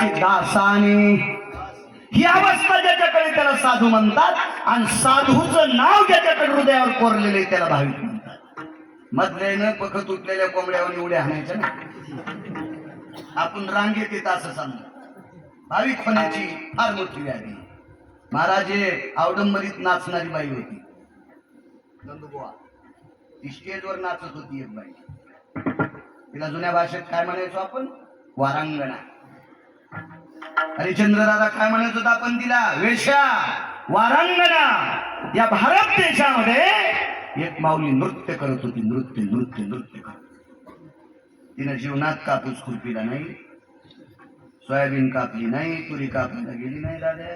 साधूचे दासाने, ही अवस्था ज्याच्याकडे त्याला साधू म्हणतात आणि साधूचं नाव ज्याच्याकडे हृदयावर कोरलेले त्याला भाविक म्हणतात. मधल्यानं पख तुटलेल्या कोंबड्यावर उड्या आणायच्या ना, आपण रांगेत येत असं समजा. भाविक होण्याची फार मोठी व्याधी. महाराज आवडंबरीत नाचणारी बाई होती नंदुबुवा, ती स्टेजवर नाचत होती एक बाई. तिला जुन्या भाषेत काय म्हणायचो आपण? वारांगणा. हरिश्चंद्र राजा काय म्हणत होता आपण तिला? वेश्या, वारांगणा. या भारत देशामध्ये एक माऊली नृत्य करत होती, नृत्य नृत्य नृत्य करत. तिने जीवनात कापूस खुरपीला नाही, सोयाबीन कापली नाही, तुरी कापलीला गेली नाही दादा,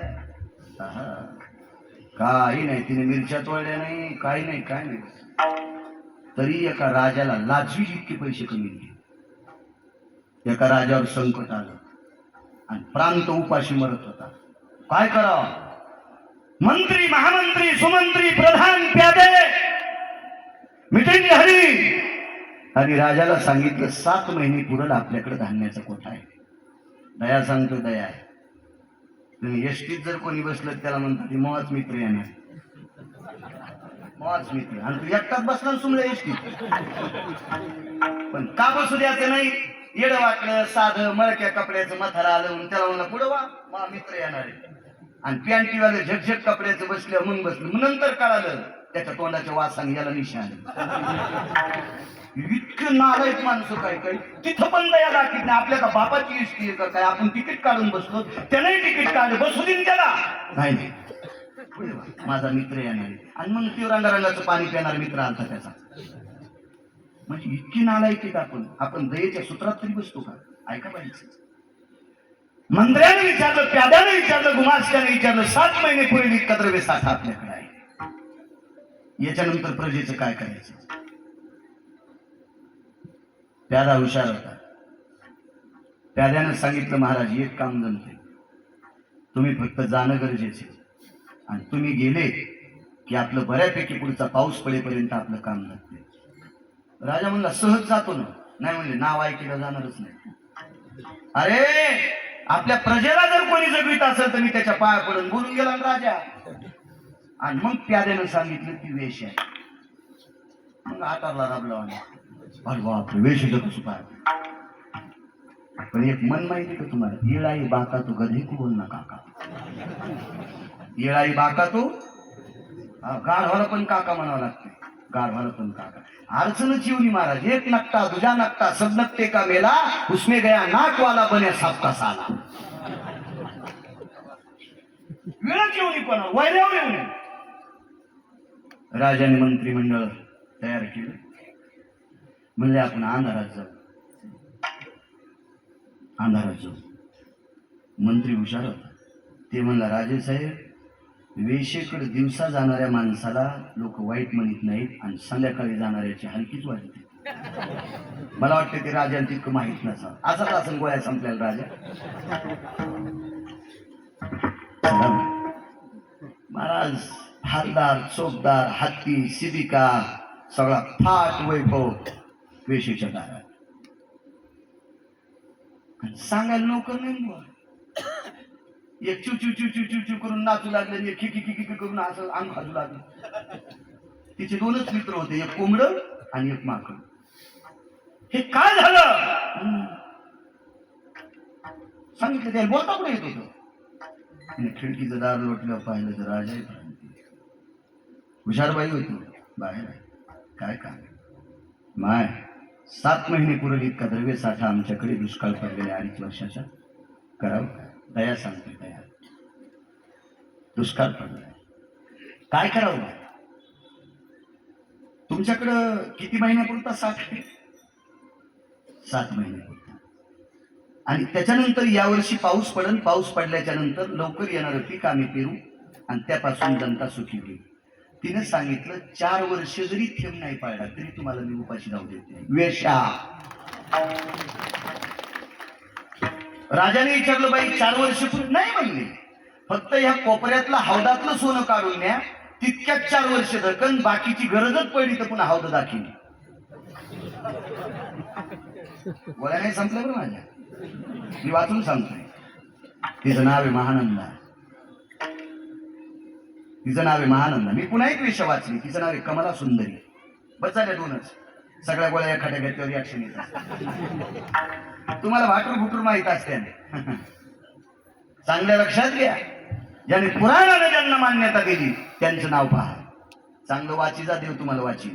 काही नाही. तिने मिरच्या तोडल्या नाही, काही नाही, काय नाही. तरी एका राजाला लाजवी इतके पैसे कमी दिले. एका राजावर संकट आलं आणि प्रांत उपाशी मरत होता. काय करावं? मंत्री, महामंत्री, सुमंत्री, प्रधान, प्यादे मिटिंग झाली आणि राजाला सांगितलं 7 महिने पुरल आपल्याकडे धान्याचा कोठा आहे. दया सांगतो, दया आहे. तुम्ही एसटीत जर कोणी बसलं त्याला म्हणतात मोहाच मित्र येणार, मोहाच मित्र. आणि तू एकटाच बसला सुमला एसटीत. पण का बसू द्यायचं नाही? येड वाटलं, साधं मळक्या कपड्याचं मथारा आलं म्हणून त्याला म्हणलं पुढं वा, मा मित्र येणार आहे. आणि पॅन्टीवाले झटझट कपड्याचं बसल्या म्हणून बसलं. मग नंतर कळालं त्याच्या तोंडाच्या वासाने याला निशाण. इतके नालायक माणसं काय काय. तिथं पण दया दाखीत नाही. आपल्या का बापाची एसटी आहे का काय? आपण तिकीट काढून बसलो, त्यालाही तिकीट काढलं, बसू दिन त्याला. नाही, माझा मित्र येणार आहे. आणि मग ते रंगारंगाचं पाणी पिणार मित्र आलता त्याचा. म्हणजे इतकी नालायक आहेत आपण दयेच्या सूत्रात तरी बसतो का? ऐका पाहिजे. मंत्र्याने विचारलं, प्याद्याने विचारलं, गुमास्त्याने विचारलं, 7 महिने पूर्वी इतका द्रव्य साठा आपल्याकडे आहे, याच्यानंतर प्रजेचं काय करायचं? प्यादा हुशार होता. प्याद्यानं सांगितलं, महाराज एक काम जमते, तुम्ही फक्त जाणं गरजेचे आणि तुम्ही गेले की आपलं बऱ्यापैकी पुढचा पाऊस पडेपर्यंत आपलं काम लागते. राजा म्हणला सहज जातो ना. नाही म्हणले, नाव ऐकलं जाणारच नाही. अरे आपल्या प्रजेला जर कोणी जगवित असेल तर मी त्याच्या पाया पडून बोलून गेला राजा. आणि मग प्याद्यानं सांगितलं ती वेश आहे. मग आटारला राबला. अरे बापरे, वेश कसं पाय. पण एक मन माहिती का तुम्हाला? येळाई बाका तू गधे को बोल ना काका. येळाई बाका तू, गाढवाला पण काका म्हणावं लागते. गाढवाला पण काका. अडचणच येऊन महाराज. एक नकटा दुजा नकटा सब नकटे का मेला, उसमें गया नाक वाला बने सबका साला. वेळच येऊन पण वैऱ्यावर येऊन. राजाने मंत्रिमंडळ तयार केलं. म्हणले आपण अंधारात जाऊ, अंधारात जाऊ. मंत्री हुशार होता. ते म्हणला, राजेसाहेब वेशेकडे दिवसा जाणाऱ्या माणसाला लोक वाईट म्हणत नाहीत आणि संध्याकाळी जाणाऱ्याची हलकीच वाटते. मला वाटतं ते राजाला तितकं माहित नसा. असाच असं गोळ्या संपलेला राजा. महाराज हातदार, चोपदार, हत्ती, सिबिका सगळा फाट वैभव वेशीच्या दारात. सांगायला नोकर नाही. एक चू चू चू चू चू चू करून नाचू लागले, एक खिकी खिकी करून असं अंग खाजू लागलं. तिचे 2च मित्र होते, एक कोंबड आणि एक माकड. हे काय झालं सांगितलं. त्याला बोलता कुठे येत होतं. खिडकीचं दार लोटल्यावर पाहिलं तर राजा हुशारबाई होती बाहेर. काय काय माय 7 महिने पुरेल इतका द्रव्य साठा आमच्याकडे दुष्काळ पडलेल्या 2.5 वर्षाचा. करावं दया सांगते, दया. दुष्काळ पडलाय, काय करावं? तुमच्याकडं किती महिन्यापुरता साठा आहे? 7 महिन्यापुरता. आणि त्याच्यानंतर यावर्षी पाऊस पडेल. पाऊस पडल्याच्या नंतर लवकर येणारं पीक आम्ही पेरू आणि त्यापासून जनता सुखी होईल. तिने सांगितलं 4 वर्ष जरी थेंब नाही पाळला तरी तुम्हाला मी उपाशी राहू देत नाही. वेशा. राजाने विचारलं, बाई 4 वर्ष पूर्ण नाही म्हणले. फक्त ह्या कोपऱ्यातलं हौदातलं सोनं काढून न्या, तितक्याच 4 वर्ष धकन. बाकीची गरजच पडली तर पुन्हा हौद दाखीन. गोळ्या नाही संपलं बरं माझ्या, मी वाचून सांगतोय. तिचं नाव आहे महानंदा. तिचं नाव आहे महानंदा. मी पुन्हा एक विषय वाचली, तिचं नाव आहे कमला सुंदरी. बस झाल्या दोनच. सगळ्या गोळ्या एखाद्या घेतल्यावर रिॲक्शन येत असते. तुम्हाला भाटूर भुटूर माहित असते. चांगल्या लक्षात घ्या, ज्याने पुराणाने ज्यांना मान्यता दिली त्यांचं नाव पहा. चांगलं वाची जा, देव तुम्हाला वाची.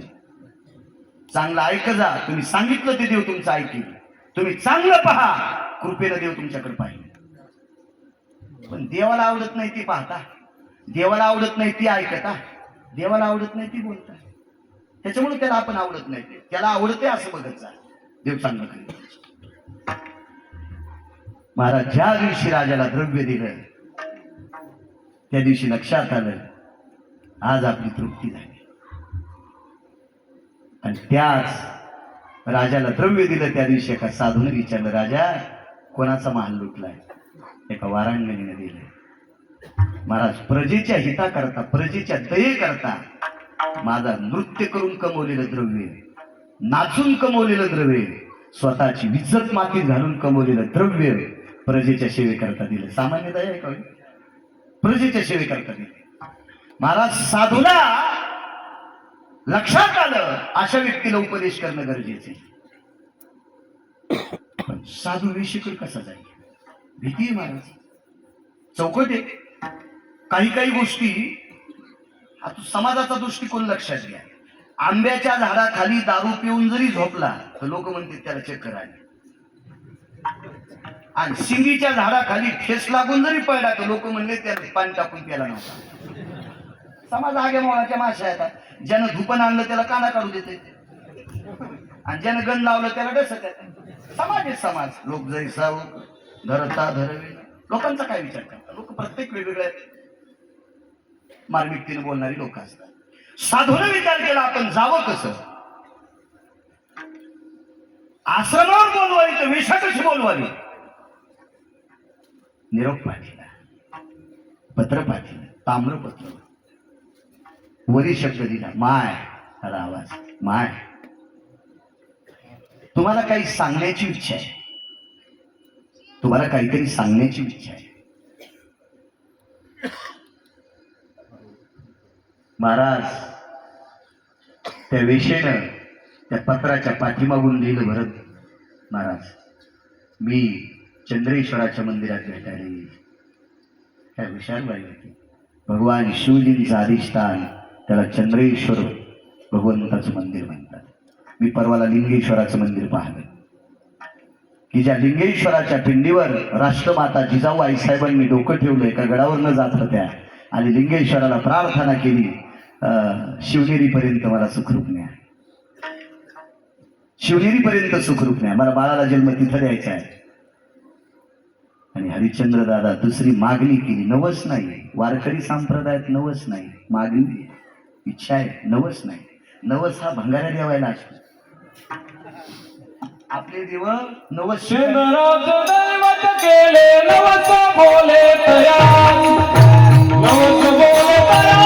चांगलं ऐक जा, तुम्ही सांगितलं ते देव तुमचं ऐकेल. तुम्ही चांगलं पहा, कृपेनं देव तुमच्याकडे पाहिजे. पण देवाला आवडत नाही ती पाहता, देवाला आवडत नाही ती ऐकता, देवाला आवडत नाही ती बोलता. त्याच्यामुळे त्याला आपण आवडत नाही. त्याला आवडते असं बघत जा, देव चांगलं करेल. महाराज ज्या दिवशी राजाला द्रव्य दिलं त्या दिवशी लक्षात आलं आज आपली तृप्ती झाली. आणि त्याच राजाला द्रव्य दिलं त्या दिवशी एका साधूने विचारलं, राजा कोणाचा महाल लुटलाय? एका वारांगणीने दिले. महाराज प्रजेच्या हिता करता, प्रजेच्या दये करता माझा नृत्य करून कमवलेलं द्रव्य, नाचून कमवलेलं द्रव्य, स्वतःची विज्जत मातीत घालून कमवलेलं द्रव्य प्रजेच्या सेवेकरता दिलं. सामान्य दया आहे का? प्रजेच्या सेवेकरता दिले. महाराज साधूला लक्षात आलं अशा व्यक्तीला उपदेश करणं गरजेचे. पण साधू वेशीकडे कसा जाईल? भीती आहे महाराज, चौकट आहे. काही गोष्टी आता समाजाचा दृष्टिकोन लक्षात घ्या. आंब्याच्या झाडाखाली दारू पिऊन जरी झोपला तर लोक म्हणतात त्याला चक्कर आली. आणि शिंगीच्या झाडाखाली ठेस लागून जरी पडला तर लोक म्हणले त्याला पाणी टाकून प्याला नव्हता. समाज आगे मोळाच्या माश्या येतात. ज्यानं धुपण आणलं त्याला काना काढू देते, आणि ज्यानं गण लावलं त्याला डसत येते. समाज आहे समाज. लोक जैसा धरता धरवे. लोकांचा काय विचार करतात? लोक प्रत्येक वेगवेगळ्या मार्मिकतेने बोलणारी लोक असतात. साधूने विचार केला आपण जावं कसं? आश्रमावर बोलवावी तर विषा कशी बोलवावी? निरोप पाठिला, पत्र पाठिलं, ताम्रपत्र, वरी शब्द दिला, माय. अरे आवाज माय. तुम्हाला काही सांगण्याची इच्छा आहे, तुम्हाला काहीतरी सांगण्याची इच्छा आहे. महाराज त्या वेशेनं त्या पत्राच्या पाठीमागून लिहिलं, भरत महाराज मी चंद्रेश्वराच्या मंदिरात भेटायला येईल. काय विशाल बाई होती. भगवान शिवजींचं अधिष्ठान, त्याला चंद्रेश्वर भगवंताचं मंदिर म्हणतात. मी परवाला लिंगेश्वराचं मंदिर पाहिलं की ज्या लिंगेश्वराच्या पिंडीवर राष्ट्रमाता जिजाऊ आईसाहेबांनी डोकं ठेवलं, एका गडावर न जात होत्या आणि लिंगेश्वराला प्रार्थना केली, शिवनेरीपर्यंत मला सुखरूप न्या, शिवनेरीपर्यंत सुखरूप न्या, मला बाळाला जन्म तिथं द्यायचा आहे. आणि हरिश्चंद्र दादा दुसरी मागणी केली, नवस नाही. वारकरी संप्रदायात नवस नाही, मागणी इच्छा आहे, नवस नाही. नवस हा भंगारा देवायला असतो. आपले देव नवस केले नवस बोले तया, नवस बोले तया,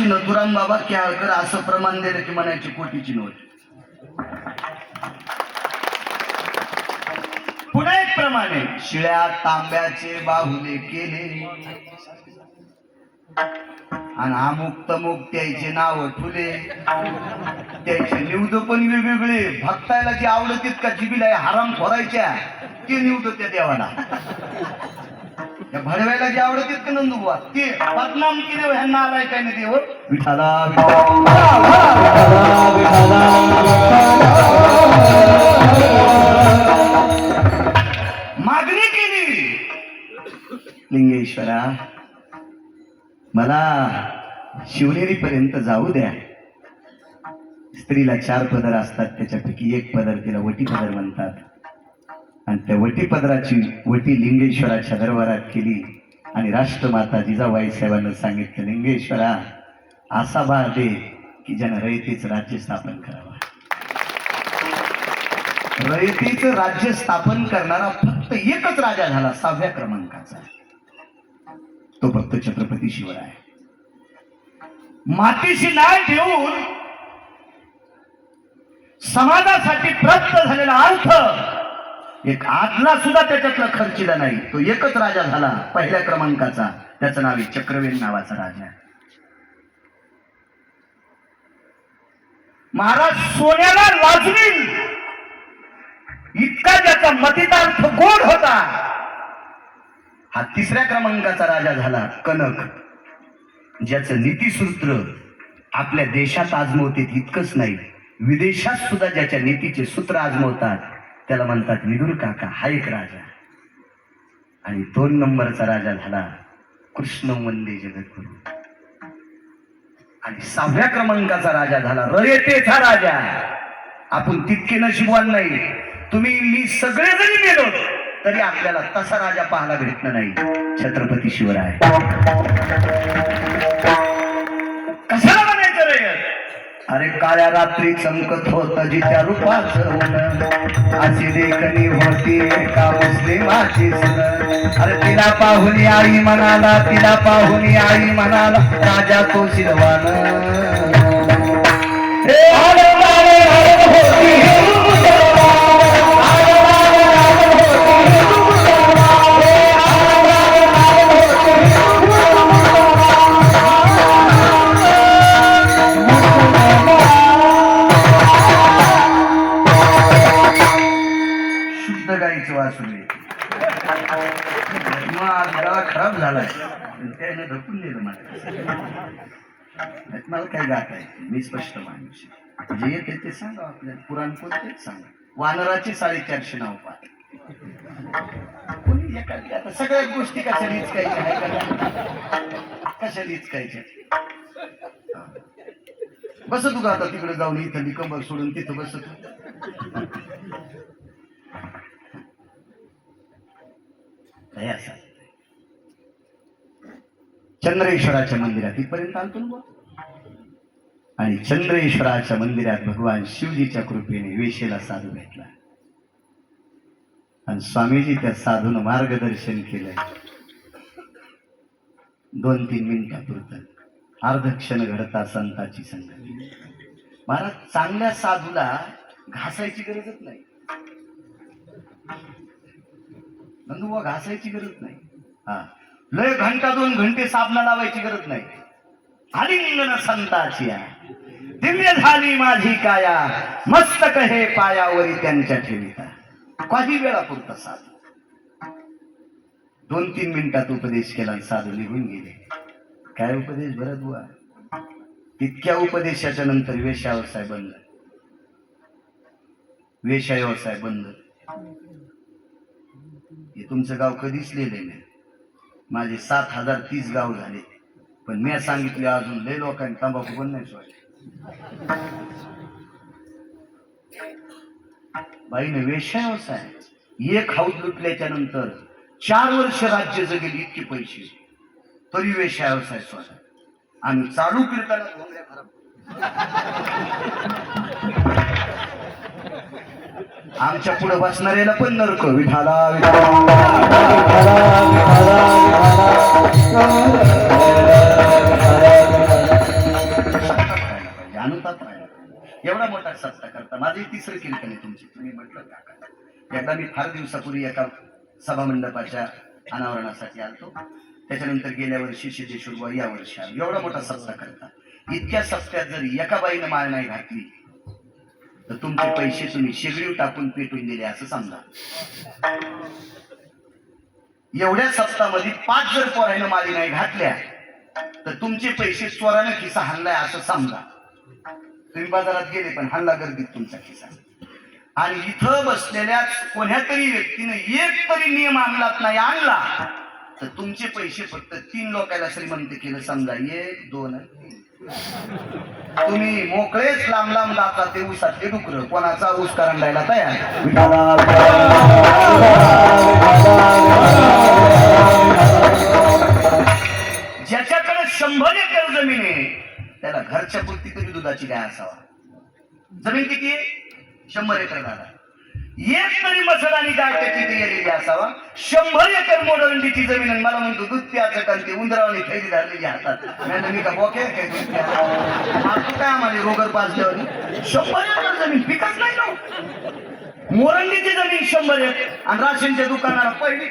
नथुराम बाबा केळकर असं प्रमाण दिलं की म्हणायची कोटीची नोट. पुन्हा एक प्रमाणे शिळ्या तांब्याचे बाहुले केले आणि अमुक तमुक त्याचे नाव ठुले. त्याचे निवद पण वेगवेगळे. भक्तायला जे आवडतील का जिबीला हराम खोरायच्या ते निवद त्या देवाला. त्या भडव्याला जे आवडतील का नंदुबा ते बदनाम केले. ह्यांना आलाय काय नाही देव. विठाला मागणी केली, लिंगेश्वरा मला शिवनेरीपर्यंत जाऊ द्या. स्त्रीला 4 पदर असतात, त्याच्यापैकी एक पदर तिला वटी पदर म्हणतात. आणि त्या वटी पदराची वटी लिंगेश्वराच्या दरबारात केली आणि राष्ट्रमाता जिजाबाई साहेबांना सांगितलं, लिंगेश्वरा असा भार दे की ज्यानं रयतेच राज्य स्थापन करावं. रयतेचं राज्य स्थापन करणारा फक्त एकच राजा झाला 6व्या क्रमांकाचा, तो फक्त छत्रपती शिवराय. मातीशी नाळ ठेवून समाजासाठी प्राप्त झालेला अर्थ एक आदला सुद्धा त्याच्यातला खर्चिला नाही. तो एकच राजा झाला 1ल्या क्रमांकाचा, त्याचं नाव आहे चक्रवेल नावाचा राजा. महाराज सोन्याला लाजवील इतका ज्याचा मतितार्थ गोड होता, हा 3ऱ्या क्रमांकाचा राजा झाला कनक. ज्याचं नीतीसूत्र आपल्या देशात आजमवते इतकंच नाही, विदेशात सुद्धा ज्याच्या नीतीचे सूत्र आजमवतात त्याला म्हणतात विदुर काका. हा एक राजा. आणि 2 नंबरचा राजा झाला कृष्ण वंदे जगद्गुरु. आणि 6व्या क्रमांकाचा राजा झाला रयतेचा राजा. आपण तितके नशीबवान नाही. तुम्ही मी सगळे जरी गेलो तरी आपल्याला तसा राजा पाहायला भेटणार नाही, छत्रपती शिवराय. कशाला म्हणायचं रयत? अरे काळ्या रात्री चमकत होत जिच्या रूपाचं ऊन, अशी देखणी होती एका मुस्लिमाची सून. अरे तिला पाहुनी आई म्हणाला, तिला पाहुनी आई म्हणाला राजा तो शिरवान. खराब झालाय त्याने ढकून दिलं मला काय गात आहे. मी स्पष्ट माणूस जे येते ते सांगा. आपल्याला पुराण कोणतेच सांगा. वानराची 450 नाव पाठ कोणी एखादी. आता सगळ्या गोष्टी कशा लिचकायच्या, कशा लिचकायच्या. बस तू आता तिकडे जाऊन इथं कंबर सोडून तिथं बस तू. असं चंद्रेश्वराच्या मंदिरात इथपर्यंत आलतो ना. आणि चंद्रेश्वराच्या मंदिरात भगवान शिवजीच्या कृपेने वेशेला साधू भेटला आणि स्वामीजी त्या साधून मार्गदर्शन केलं. 2-3 मिनिटापुरतं अर्धक्षण घडता संताची संगती. महाराज चांगल्या साधूला घासायची गरजच नाही. बंधू घासायची गरज नाही. हा लय घंटा 2 घंटे साबणा लावायची गरज नाही. आलिंगन संताची दिव्य झाली माझी काया, मस्तक हे पायावरी त्यांच्या ठेविता. काही वेळापुरता साधू 2-3 मिनिटात उपदेश केला, साधू निघून गेले. काय उपदेश भरत बुवा. तितक्या उपदेशाच्या नंतर वेश्याव्यवसाय बंद. वेश्याव्यवसाय बंद. हे तुमचं गाव कधीच लिहिलेलं नाही. माझे 7030 गाव झाले, पण मी सांगितले अजून लय लोकांनी तंबाखू पण नाही सोडले. बाईने वेश्याव्यवसाय एक हाऊस लुटल्याच्या नंतर 4 वर्ष राज्य जगेल इतके पैसे, तरी वेश्याव्यवसाय सोडा. आम्ही चालू कीर्तनात घोंगड्या खराब. आमच्या पुढे बसणाऱ्याला पण नरक. विठाला अनुतात राहिला. एवढा मोठा सत्ता करता. माझे 3रं कीर्तन आहे तुमची. तुम्ही म्हटलं काका एकदा मी फार दिवसापूर्वी एका सभामंडपाच्या अनावरणासाठी आलतो. त्याच्यानंतर गेल्या वर्षी सिद्धेश्वर या वर्षी आलो. एवढा मोठा सत्ता करता. इतक्या सत्यात जरी एका बाईनं माळ नाही घातली तर तुमचे पैसे तुम्ही शेगडीव टाकून पेटून दिले असं समजा. एवढ्या सप्तामध्ये 5 जर पोरानं माळी नाही घातल्या तर तुमचे पैसे चोरानं खिसा हाणलाय असं समजा. तुम्ही बाजारात गेले पण हाणला गर्दीत तुमचा खिसा. आणि इथं बसलेल्या कोण्या तरी व्यक्तीने एक तरी नियम अंमलात नाही आणला तर तुमचे पैसे फक्त 3 लोकांना श्रीमंत केलं समजा, 1 2 तुम्ही मोकळेच लांब लांब जाता ते ऊसातले डुकर कोणाचा ऊस करंडायला तयार. ज्याच्याकडे 100 एकर जमीन आहे त्याला घरच्या पुरती तरी दुधाची गाय असावा. जमीन किती आहे? 100 एकर झाला. एक तरी मसळ आणि गाय त्याची गेलेली असावा. 100 एकर मोडवंडीची जमीन आणि मला म्हणतो दूध प्याचं करते उंदरावणी थैली धरलेली हातात. मी का बोके काय दूध प्याचं काय आम्हाला रोगर पाजल्यावर 100 एकर जमीन पिकच नाही ना. मोरंडीची जमीन 100 एकर आणि राशनच्या दुकानाला पहिली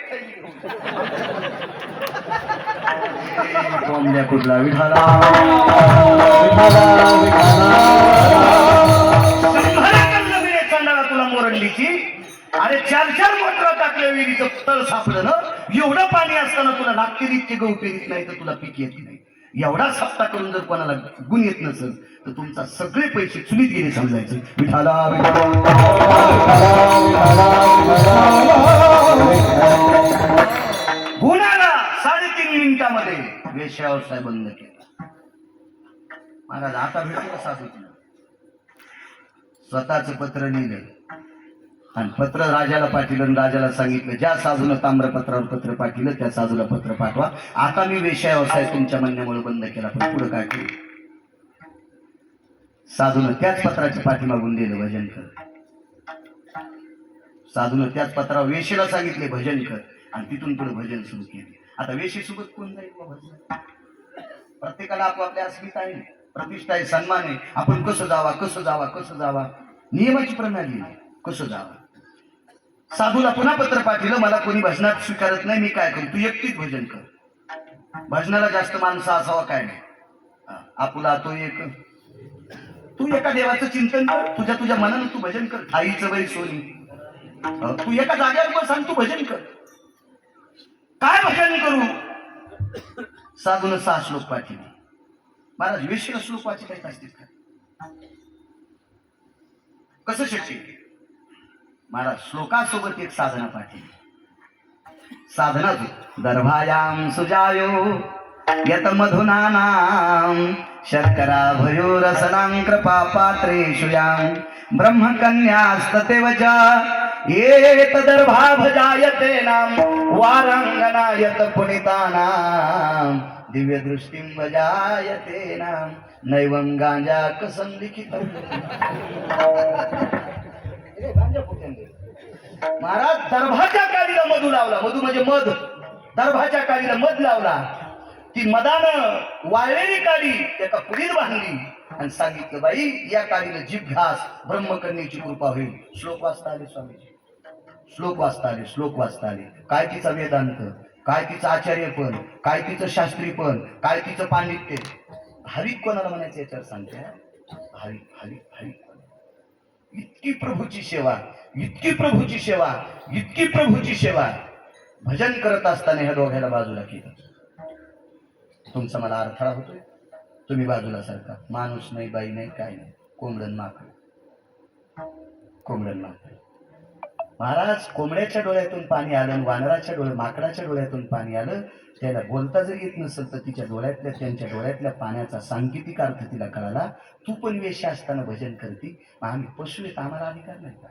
कोंबड्या कुठला विठाला तुला मोरंडीची. अरे 4 मोटर टाकल्या विहिरीचं तळ सापडलं ना. एवढं पाणी असताना तुला लागते इतके गहू पेरीत नाही तर तुला पीक येत नाही. एवढा सप्ताह करून जर कोणाला गुण येत नसेल तर तुमचा सगळे पैसे चुलीत गेले समजायचे. विठाला गुणाला 3.5 मिनिटामध्ये वेश्या व्यवसाय बंद केला. महाराज आता भेटू साधू स्वतःच पत्र लिहिलं आणि पत्र राजाला पाठवलं. राजाला सांगितलं ज्या साधूनं ताम्रपत्रावर पत्र पाठवलं त्या साधूला पत्र पाठवा. आता मी वेश्या व्यवसाय तुमच्या म्हणण्यामुळे बंद केला पण पुढे काय केलं. साधूनं त्याच पत्राच्या पाठीमागून दिलं भजन कर. साधूनं त्याच पत्रावर वेशीला सांगितले भजन कर आणि तिथून पुढे भजन सुरू केले. आता वेशीसोबत कोण जाईल भजन. प्रत्येकाला आपापल्या अस्मिता आहे, प्रतिष्ठा आहे, सन्मान आहे. आपण कसं जावा कसं जावा कसं जावा नियमाची प्रणाली आहे. कसं जावा. साधूला पुन्हा पत्र पाठवलं मला कोणी भजनात स्वीकारत नाही मी काय करू तू एकटीच भजन कर. भजनाला जास्त माणसं असावा काय नाही. आपुला तो एक तू एका देवाचं चिंतन कर. तुझ्या मनानं तू भजन कर. आईचं बाई सोनी तू एका जागेवर बस आणि तू भजन कर. काय भजन करू. साधून 6 श्लोक पाठवले. महाराज 20 श्लोक वाचित असतील का. कसं शक्य. महाराज श्लोकासोबत एक साधना पाठवली. साधना दर्भायाम सुजायो यत मधुनानाम शर्करा भयो रसनां कृपा पात्रेषु यां ब्रह्मकन्यास्ततेवच एतदर्भा भजायते नाम वारंगनायत पुनितानां दिव्य दृष्टिं भजायते नाम नैवं गांजा कसं लिखितं. महाराज दर्भाच्या काळीला मधू लावला. मधू म्हणजे मध. दर्भाच्या काळीला मध लावला. ती मदानं वाळलेली काळी एका पुढीत बांधली आणि सांगितलं बाई या काळीला जीभ घास ब्रह्मकन्येची कृपा होईल. श्लोक वाचता आले स्वामीजी. श्लोक वाचता आले. काय तिचा वेदांत, काय तिचं आचार्यपण, काय तिचं शास्त्रीपण, काय तिचं पांडित्य. हरी कोणाला म्हणायचं याच्यावर सांगते. हरी हरी हरी. इतकी प्रभूची सेवा, इतकी प्रभूची सेवा, इतकी प्रभूची सेवा. भजन करत असताना ह्या दोघांना बाजूला केलं. तुमचा मला अडथळा होतोय. तुम्ही बाजूला सारखा. माणूस नाही बाई नाही काय नाही. कोंबडन माकड. महाराज कोंबड्याच्या डोळ्यातून पाणी आलं, वानराच्या माकडाच्या डोळ्यातून पाणी आलं. त्याला बोलता जरी येत नसेल तर तिच्या डोळ्यातल्या त्यांच्या डोळ्यातल्या पाण्याचा सांकेतिक अर्थ तिला कळाला. तू पण वेश्या असताना भजन करते. आम्ही पशु आहेत आम्हाला अधिकार नाही का.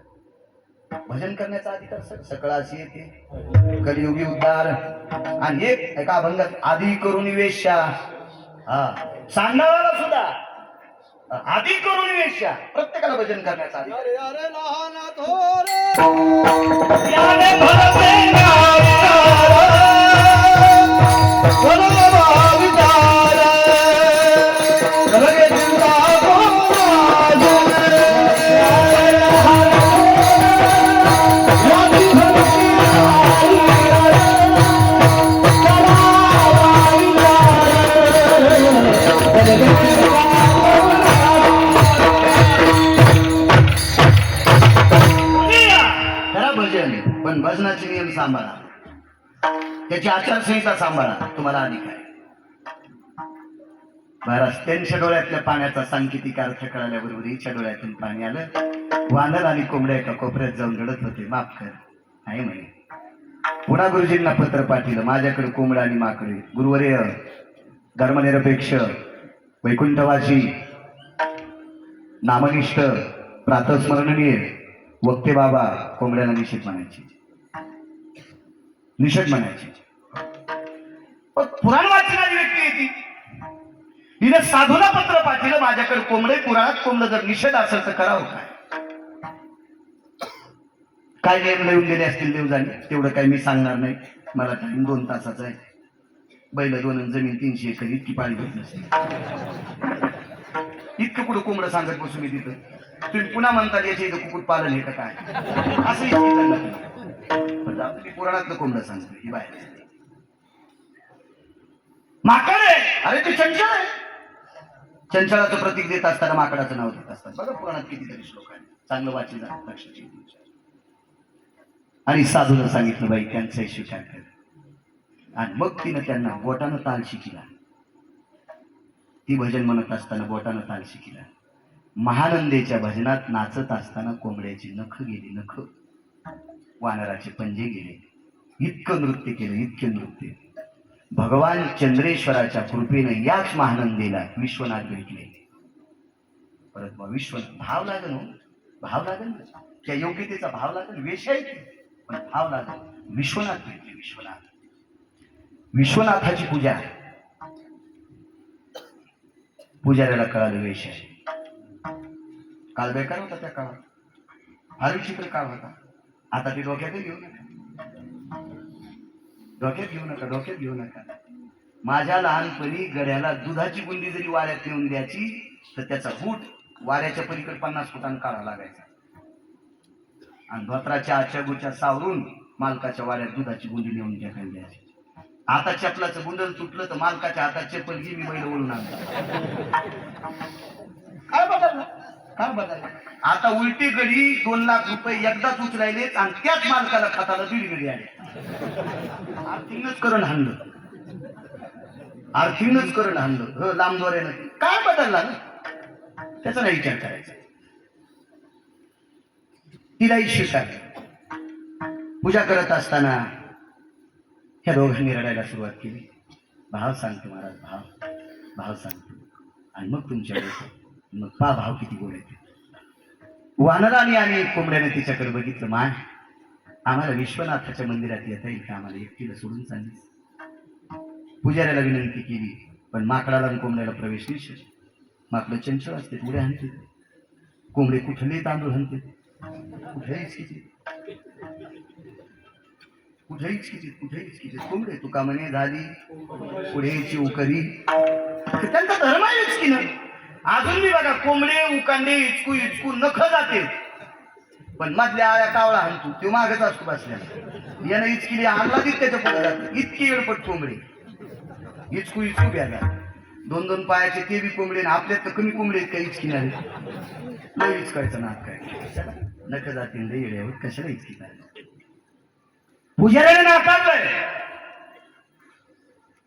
भजन करण्याचा अधिकार सकळाशी येते कलियुगी उद्धार. आणि एका अभंगात आधी करून वेश्या. सांगणारा सुद्धा आधी करून वेश्या. प्रत्येकाला भजन करण्याचा अधिकार. पण भजनाचे नियम सांभाळा, त्याची आचारसंहिता सांभाळा. तुम्हाला अधिकार. महाराज त्यांच्या डोळ्यातल्या पाण्याचा सांकेतिक अर्थ कळाल्याबरोबर हिच्या डोळ्यातून पाणी आलं. वानर आणि कोंबड्या एका कोपऱ्यात जाऊन रडत होते. माफ कर नाही म्हणे. पुन्हा गुरुजींना पत्र पाठवलं, माझ्याकडे कोंबड आणि माकडे. गुरुवर्य धर्मनिरपेक्ष वैकुंठवासी नामनिष्ठ प्रातस्मरणीय वक्ते बाबा कोंबड्याला निषेध म्हणायचे, निषेध म्हणायचे. पण पुराण वाचणारी व्यक्ती आहे ती. हिने साधूला पत्र पाठवलं, माझ्याकडे कोंबडे, पुराणात कोंबड, जर निषेध असेल तर करावं काय? काय नियम लिहून गेले असतील देव जाणे, तेवढं काही मी सांगणार नाही. मला टाइम 2 तासाचा आहे. बैल 2 आणि जमीन 300 एकर, इतकी पाळी घेत नसते. इतकं कुठं कोंबडं सांगत बसू मी तिथं. तुम्ही पुन्हा म्हणतात याच्या इथं कुकुट पालन हे का काय, असं इतकी पुराणातलं कोंबडं सांगतो. ही बाहेर माकड आहे, अरे ते चंचल आहे. चंचलाचं प्रतीक देत असताना माकडाचं नाव देत असतात. बघा पुराणात कितीतरी श्लोक आहे. चांगलं वाची जा, लक्षात ठेवा. आणि साधूला सांगितलं, बाई त्यांचा स्वीकार कर. आणि मग तिनं त्यांना बोटानं ताल शिकिला. ती भजन म्हणत असताना बोटानं ताल शिकिला. महानंदेच्या भजनात नाचत असताना कोंबड्याची नख गेली, नख, वानराचे पंजे गेले. इतकं नृत्य केलं, इतकं नृत्य. भगवान चंद्रेश्वराच्या कृपेने याच महानंदेला विश्वनाथ भेटले. परत मग विश्वनाथ भाव लागल, भाव लागल, त्या योग्यतेचा भाव लागल. वेश आहे पण भाव लागल. विश्वनाथ भेटले. विश्वनाथ, विश्वनाथाची पूजा. पुजाऱ्याला कळालं वेश आहे. काल बेकार होता त्या काळात, फार विचित्र काळ होता. आता ते डोक्यात घेऊ नका, डोक्यात घेऊ नका, डोक्यात घेऊ नका. माझ्या लहानपणी गड्याला दुधाची गुंडी जरी वाऱ्यात नेऊन द्यायची तर त्याचा फूट वाऱ्याच्या पलीकडे 50 फुटांना काढा लागायचा. आणि धोत्राच्या आच्या गुच्या सावरून मालकाच्या वाऱ्यात दुधाची गुंडी नेऊन द्यायची. आता चपलाचं गुंडल तुटलं तर मालकाच्या हातात चप्पल घे, मी बैल ओळून आणला. काय बदललं, काय बदललं? आता उलटी गडी 2 लाख रुपये एकदाच उचलायले आणि त्याच मालकाला खाताला 1.5 गडी आले. आर्थिंगच करून हाणलं, आर्थिंगच करून हाणलं लांबद्वाऱ्यानं. काय बदलला ना, त्याचा नाही विचार करायचा. तिलाही स्वीकार. पूजा करत असताना ह्या दोघांनी रडायला सुरुवात केली. भाव सांगतो महाराज, भाव, भाव सांगतो. आणि मग तुमच्याकडे मग पा भाव किती गोड येते. वानराने आणि कोंबड्याने तिच्याकडे बघितलं. माय, आम्हाला विश्वनाथाच्या मंदिरात येता येईल का? आम्हाला एकटीला सोडून चाललीस? पुजाऱ्याला विनंती केली, पण माकडाला आणि कोंबड्याला प्रवेश निषेध. माकडं चंचल असते, उड्या हाणते. कोंबडे कुठले तांदूळ हाणते, कुठेच किती, कुठेच किती, कुठेच किती. कोंबडे तुका म्हणे झाली पुढेची उकरी. त्यांचा धर्म आहेच की नाही. अजून मी बघा, कोंबडे उकांडे इचकू इचकू नख जाते, पण मधल्या आळ्या कावळा हाणतो, तो मागच असतो बसल्याला. यानं इचकीली आणला देत त्याच्या पुढे जाते. इतकी एडपट कोंबडे, इचकू इचकू घ्यायला. 2-2 पायाचे ते बी कोंबडे. आपल्यात तर कमी कोंबडे आहेत काही इचकीनारे. लय इचकायचं नाक काय, नख जातील लय येड्यावर, कशाला इचकी काय. पुजाऱ्याने नाकारलंय.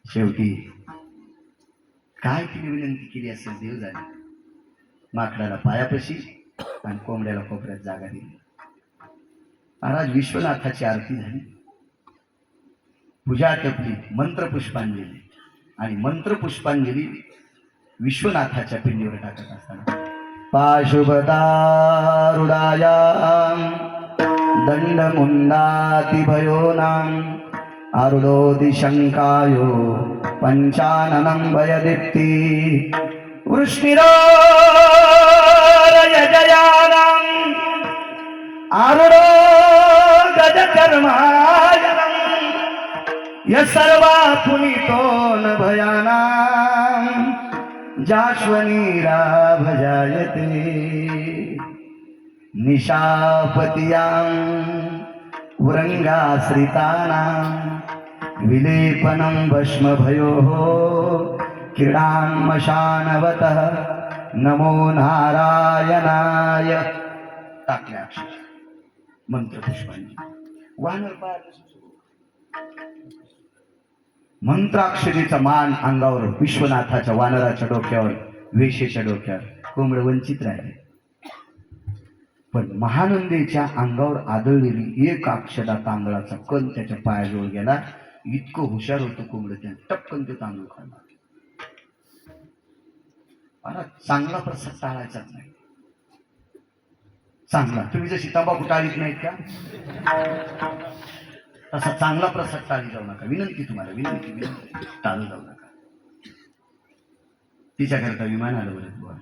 शेवटी काय तिने विनंती केली असेल देव जाणे. माकडाला पायापाशी आणि कोंबड्याला कोपऱ्यात जागा दिली. महाराज विश्वनाथाची आरती झाली, पूजा टपली, मंत्रपुष्पांजली. आणि मंत्रपुष्पांजली विश्वनाथाच्या पिंडीवर टाकत असताना पाशुपतारुडायां दंडमुंडातिभयोनां आरुडोति शंकायो पंचाननं भयदीप्ति वृष्णिरोरयजयानां आरुडो गजकर्मायनं यस्सर्वा पुनीतो न भयानां जाश्वनीरा भजायते निशापतियां वृंगाश्रितानां विलेपनं भस्मभयोः क्रीडान्मशानवतः नमो नारायणाय. टाकल्या अक्षर मंत्रपुष्पांनी. वानर मंत्राक्षरीचा मान अंगावर, विश्वनाथाच्या वानराच्या डोक्यावर, वेशेच्या डोक्यावर. कोंबड वंचित राहिले. पण महानंदेच्या अंगावर आदळलेली एक अक्षदा तांदळाचा कण त्याच्या पायाजवळ गेला. इतकं हुशार होतं कोंबडं, त्याने टपकन ते तांदूळ खाल्ला. मला चांगला प्रसाद टाळायचाच नाही. चांगला, तुम्ही जशी तंबाखू टाळीत नाहीत का, तसा चांगला प्रसाद टाळी जाऊ नका. विनंती तुम्हाला, विनंती विनंती, टाळू जाऊ नका. तिच्याकरता विमान आलं बरं बुवा.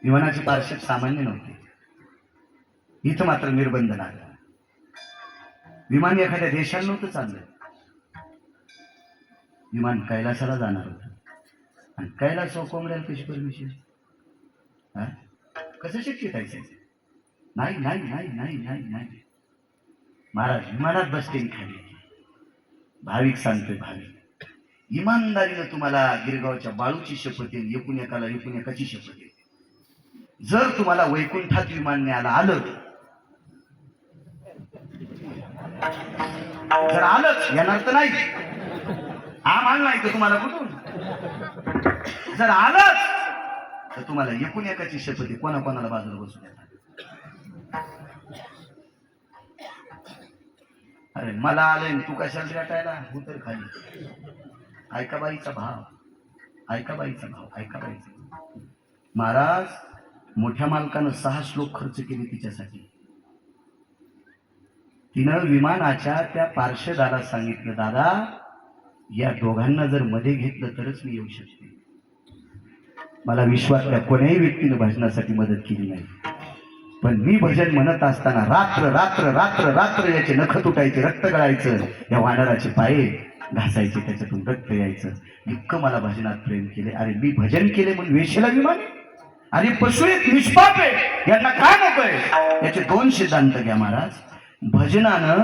विमानाचे पार्श्व सामान्य नव्हते. इथं मात्र निर्बंध लागला. विमान एखाद्या देशाला नव्हतं चाललं. विमान कैलासाला जाणार होतं. आणि कैलास कोंबड्याला कशी परमिशन? कसं शक्य काय? नाही नाही नाही नाही नाही नाही. महाराज विमानात बसते खाली. भाविक सांगतोय, भाविक इमानदारीनं तुम्हाला गिरगावच्या बाळूची शपथ येईल, एकूण एकाची शपथ येईल. जर तुम्हाला वैकुंठात विमान न्यायला आलं, जर आलंच, येणार तर नाही, आम्हाला नाही तर तुम्हाला कुठून? जर आलंच तर तुम्हाला एकूण एकाची शपथ आहे, कोणाकोणाला बाजूला बसू देतात. अरे मला आलंय, तू कशाला रेटायला? उतर खाली. ऐका बाईचा भाव, ऐका बाईचा भाव, ऐका बाईचा भाव. महाराज मोठ्या मालकानं 6 श्लोक खर्च केले तिच्यासाठी. तिनं विमानाच्या त्या पार्श्वदाला सांगितलं, दादा या दोघांना जर मध्ये घेतलं तरच मी येऊ शकते. मला विश्वातल्या कोण्याही व्यक्तीनं भजनासाठी मदत केली नाही. पण मी भजन म्हणत असताना रात्र रात्र रात्र रात्र याचे नख तुटायचे, रक्त गळायचं, या वानराचे पाय घासायचे, त्याच्यातून रक्त यायचं. इतकं मला भजनात प्रेम केले. अरे मी भजन केले म्हणून वेशीला विमान? अरे पशु एक निष्पाप आहे, यांना काय नकोय? याचे 2 सिद्धांत घ्या महाराज. भजनानं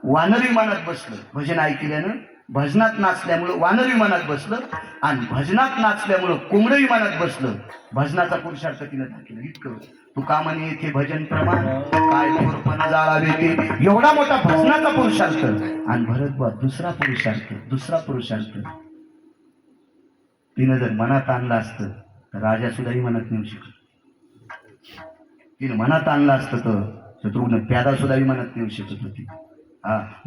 वानर विमानात बसलं, भजन ऐकल्यानं भजनात नाचल्यामुळं वानर विमानात बसलं, आणि भजनात नाचल्यामुळं कोंबडं विमानात बसलं. भजनाचा पुरुषार्थ तिनं दाखवलं. इतकं तू का म्हणे येथे भजन प्रमाण काय थोरपणा जाळावे ते, एवढा मोठा भजनाचा पुरुषार्थ. आणि भरत दुसरा पुरुषार्थ तिनं जर मनात आणलं असतं तर राजा सुद्धाही मनात नेऊ शकत. तिनं मनात आणलं असतं तर शत्रुघ्न प्यादा सुद्धा विमानात नेऊ शकत होती.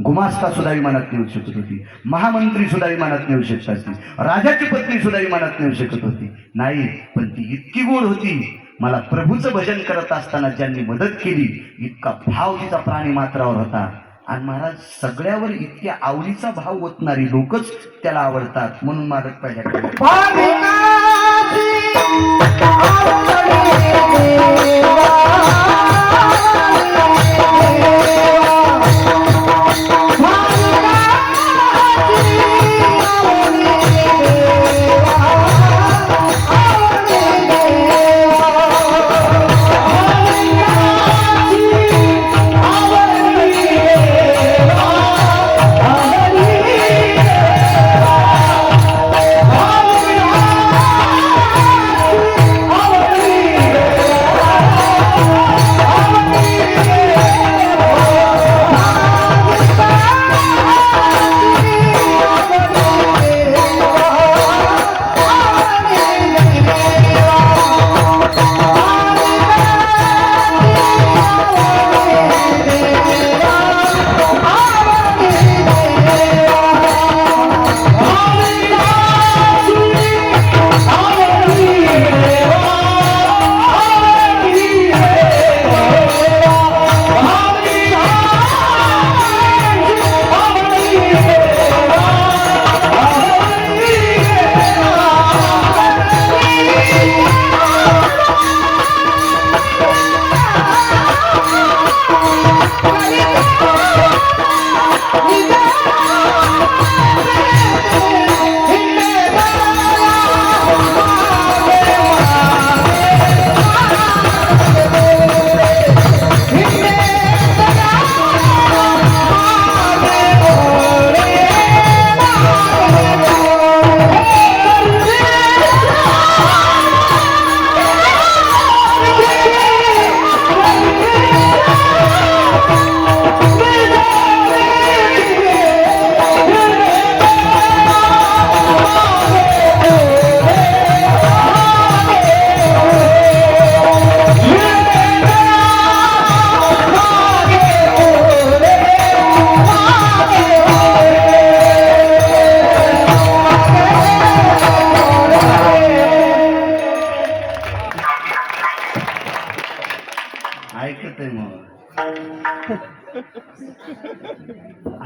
गुमास्ता सुद्धा विमानात नेऊ शकत होती. महामंत्री सुद्धा विमानात नेऊ शकत होती. राजाची पत्नी सुद्धा विमानात नेऊ शकत होती. नाही, पण ती इतकी गोड होती. मला प्रभूचं भजन करत असताना ज्यांनी मदत केली, इतका भाव तिचा प्राणी मात्रावर होता. आणि महाराज सगळ्यावर इतक्या आवडीचा भाव ओतणारी लोकच त्याला आवडतात. म्हणून मागत पाहिजे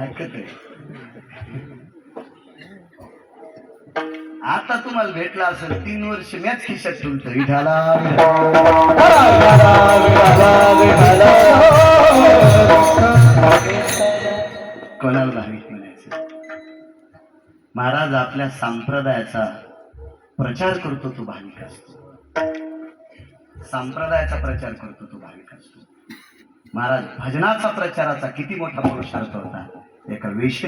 ऐकत आहे. आता तुम्हाला भेटला असेल 3 वर्ष मॅच खिशात ठेवतो विठाला कोणाला भाविक म्हणायचं. महाराज आपल्या संप्रदायाचा प्रचार करतो तो भाविक असतो. संप्रदायाचा प्रचार करतो तो भाविक असतो. महाराज भजनाचा प्रचाराचा किती मोठा पुरुषार्थ होता. एका वेश